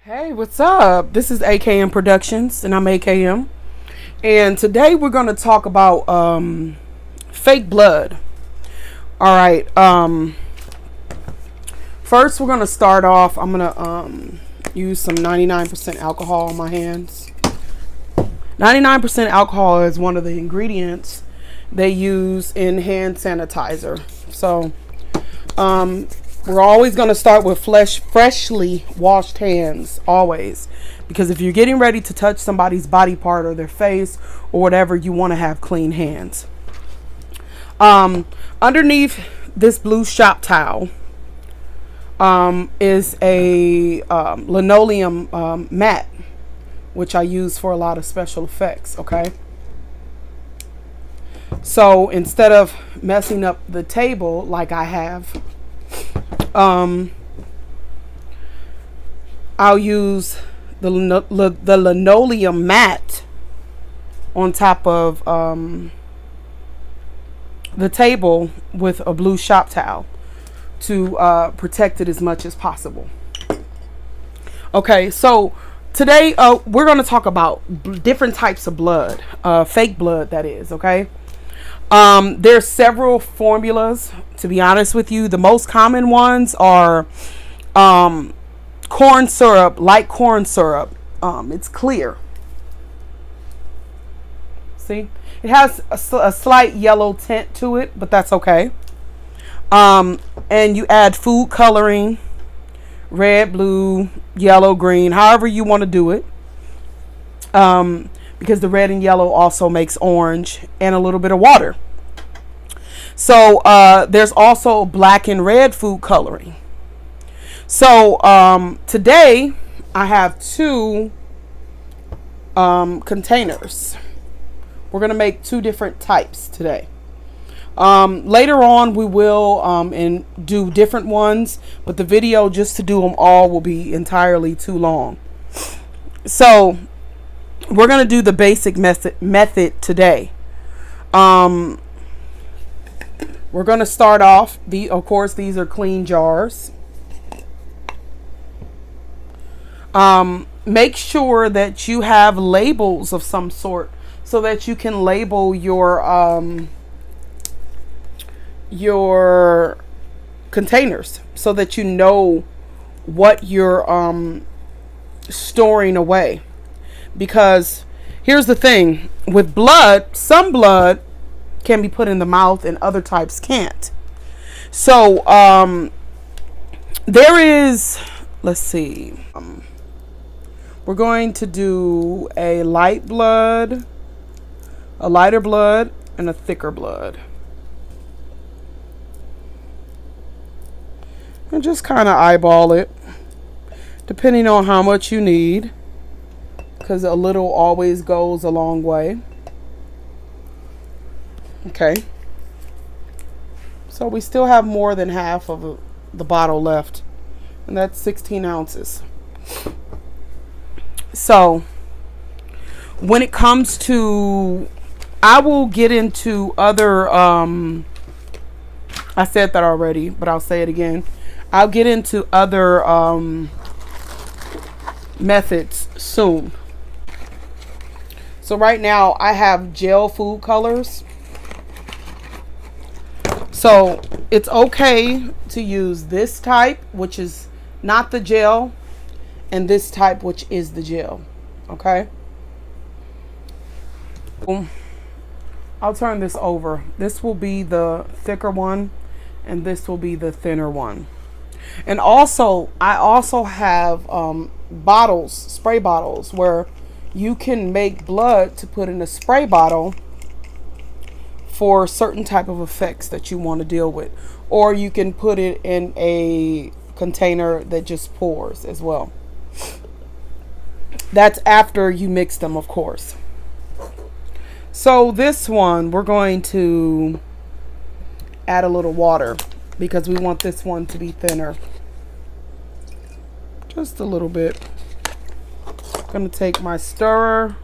Hey, what's up? This is AKM Productions, and I'm AKM. And today we're going to talk about fake blood. All right. First, we're going to start off. I'm going to use some 99% alcohol on my hands. 99% alcohol is one of the ingredients they use in hand sanitizer. So, we're always going to start with freshly washed hands, always. Because if you're getting ready to touch somebody's body part or their face or whatever, you want to have clean hands. Underneath this blue shop towel is a linoleum mat, which I use for a lot of special effects, okay? So instead of messing up the table like I have, I'll use the linoleum mat on top of the table with a blue shop towel to protect it as much as possible. Okay, so today we're going to talk about different types of blood, fake blood, that is, okay? There's several formulas. To be honest with you, the most common ones are corn syrup, light corn syrup. It's clear. See, it has a slight yellow tint to it, but that's okay. And you add food coloring, red, blue, yellow, green, however you want to do it. Because the red and yellow also makes orange, and a little bit of water. So there's also black and red food coloring. So today I have two containers. We're going to make two different types today. Later on we will and do different ones, but the video just to do them all will be entirely too long. So we're going to do the basic method today. We're going to start off, of course, these are clean jars. Make sure that you have labels of some sort so that you can label your containers so that you know what you're storing away. Because here's the thing, with blood, some blood can be put in the mouth and other types can't. So there is, let's see, we're going to do a lighter blood, and a thicker blood. And just kind of eyeball it, depending on how much you need, because a little always goes a long way. Okay. So we still have more than half of the bottle left, and that's 16 ounces. So when it comes to, I will get into other, I said that already, but I'll say it again. I'll get into other methods soon. So right now I have gel food colors. So it's okay to use this type, which is not the gel, and this type, which is the gel. Okay. I'll turn this over. This will be the thicker one, and this will be the thinner one. And also, I also have bottles, spray bottles, where you can make blood to put in a spray bottle for certain type of effects that you want to deal with. Or you can put it in a container that just pours as well. That's after you mix them, of course. So this one, we're going to add a little water because we want this one to be thinner. Just a little bit. I'm going to take my stirrer,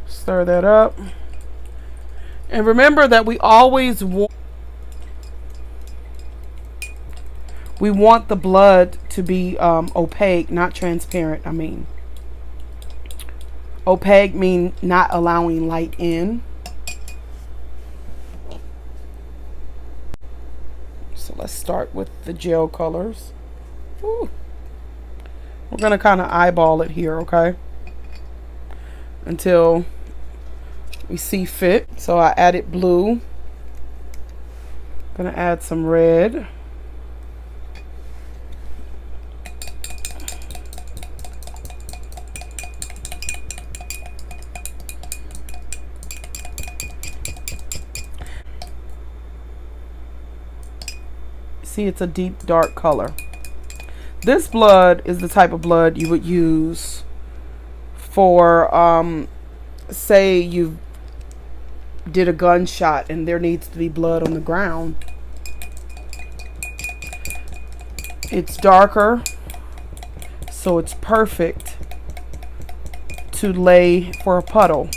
stir that up. And remember that we always want We want the blood to be opaque, not transparent. I mean, opaque mean not allowing light in. So let's start with the gel colors. Ooh. We're going to kind of eyeball it here, okay? Until we see fit. So I added blue. Going to add some red. See, it's a deep dark color. This blood is the type of blood you would use for, say you did a gunshot and there needs to be blood on the ground. It's darker, so it's perfect to lay for a puddle.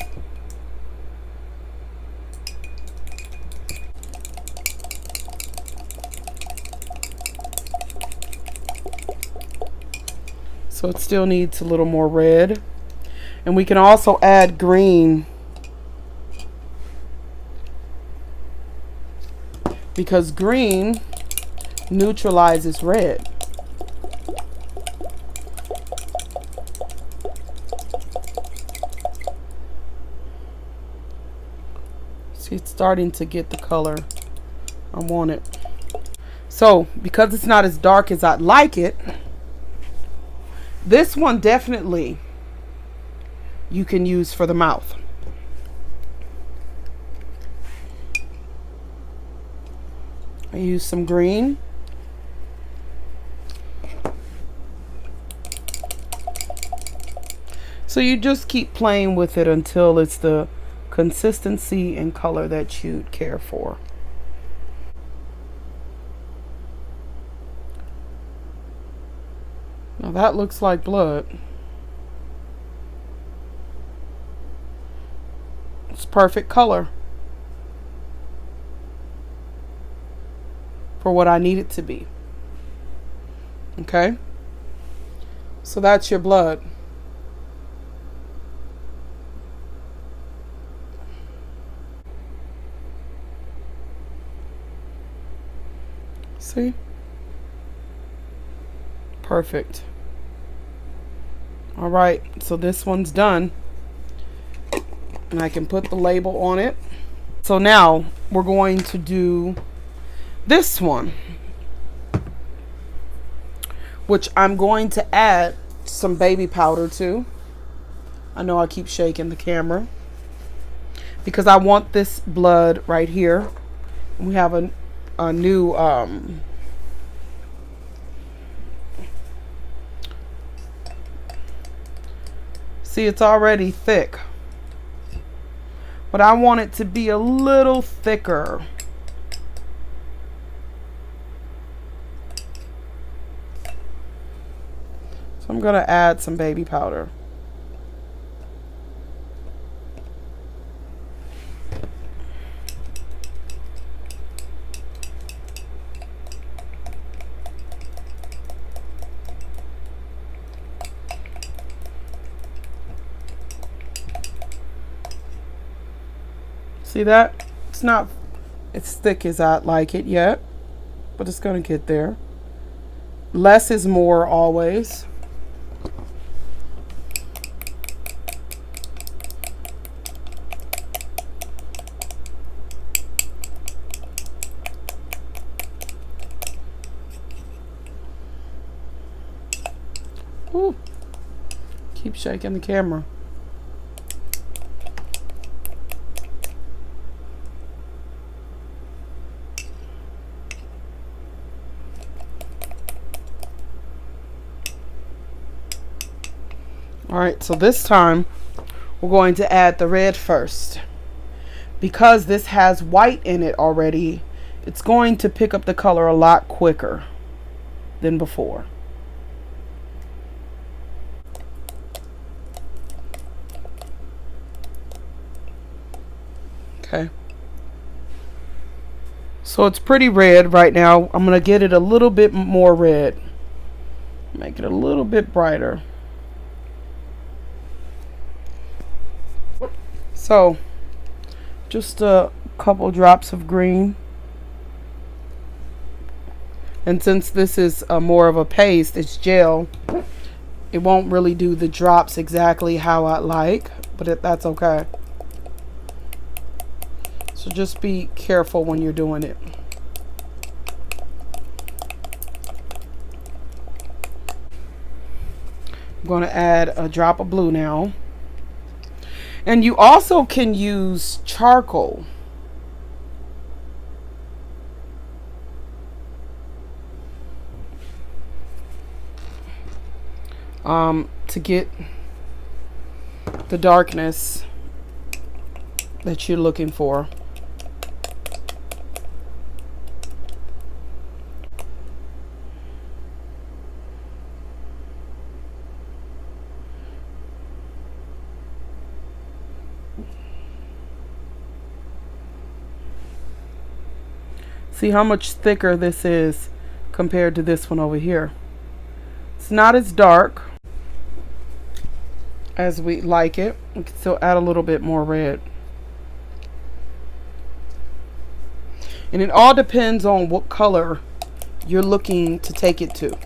So it still needs a little more red. And we can also add green because green neutralizes red. See, it's starting to get the color I want it. So because it's not as dark as I'd like it, this one definitely you can use for the mouth. I use some green. So you just keep playing with it until it's the consistency and color that you'd care for. Now that looks like blood. It's perfect color for what I need it to be. Okay? So that's your blood. See? Perfect. All right, so this one's done. And I can put the label on it. So now we're going to do this one, which I'm going to add some baby powder to. I know I keep shaking the camera because I want this blood right here. We have a new see, it's already thick, but I want it to be a little thicker. So I'm going to add some baby powder. See that? It's not as thick as I'd like it yet, but it's going to get there. Less is more always. Ooh. Keep shaking the camera. All right, so this time we're going to add the red first. Because this has white in it already, it's going to pick up the color a lot quicker than before. Okay. So it's pretty red right now. I'm going to get it a little bit more red. Make it a little bit brighter. So just a couple drops of green. And since this is more of a paste, it's gel, it won't really do the drops exactly how I like, but that's okay. So just be careful when you're doing it. I'm going to add a drop of blue now. And you also can use charcoal. To get the darkness that you're looking for. See how much thicker this is compared to this one over here. It's not as dark as we like it. We can still add a little bit more red. And it all depends on what color you're looking to take it to,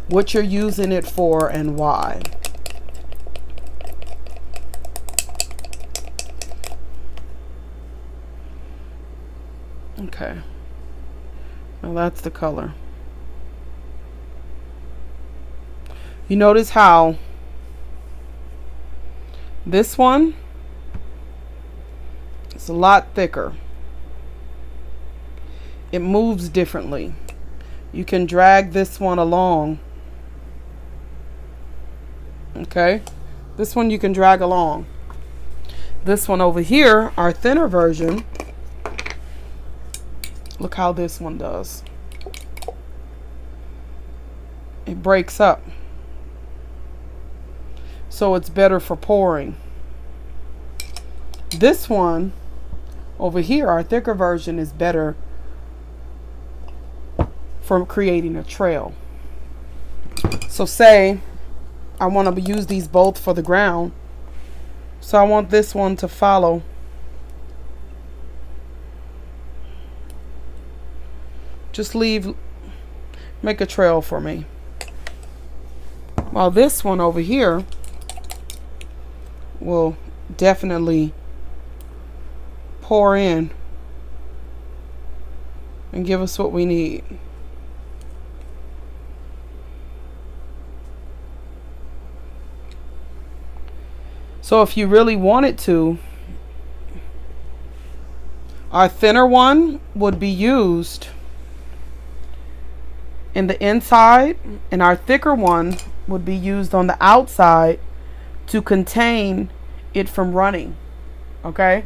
what you're using it for, and why. Okay, now that's the color. You notice how this one is a lot thicker. It moves differently. You can drag this one along. Okay, this one you can drag along. This one over here, our thinner version, look how this one does. It breaks up. So it's better for pouring. This one over here, our thicker version, is better for creating a trail. So say I want to use these both for the ground. So I want this one to follow. Just make a trail for me. While this one over here will definitely pour in and give us what we need. So if you really wanted to, our thinner one would be used in the inside, and our thicker one would be used on the outside to contain it from running. Okay,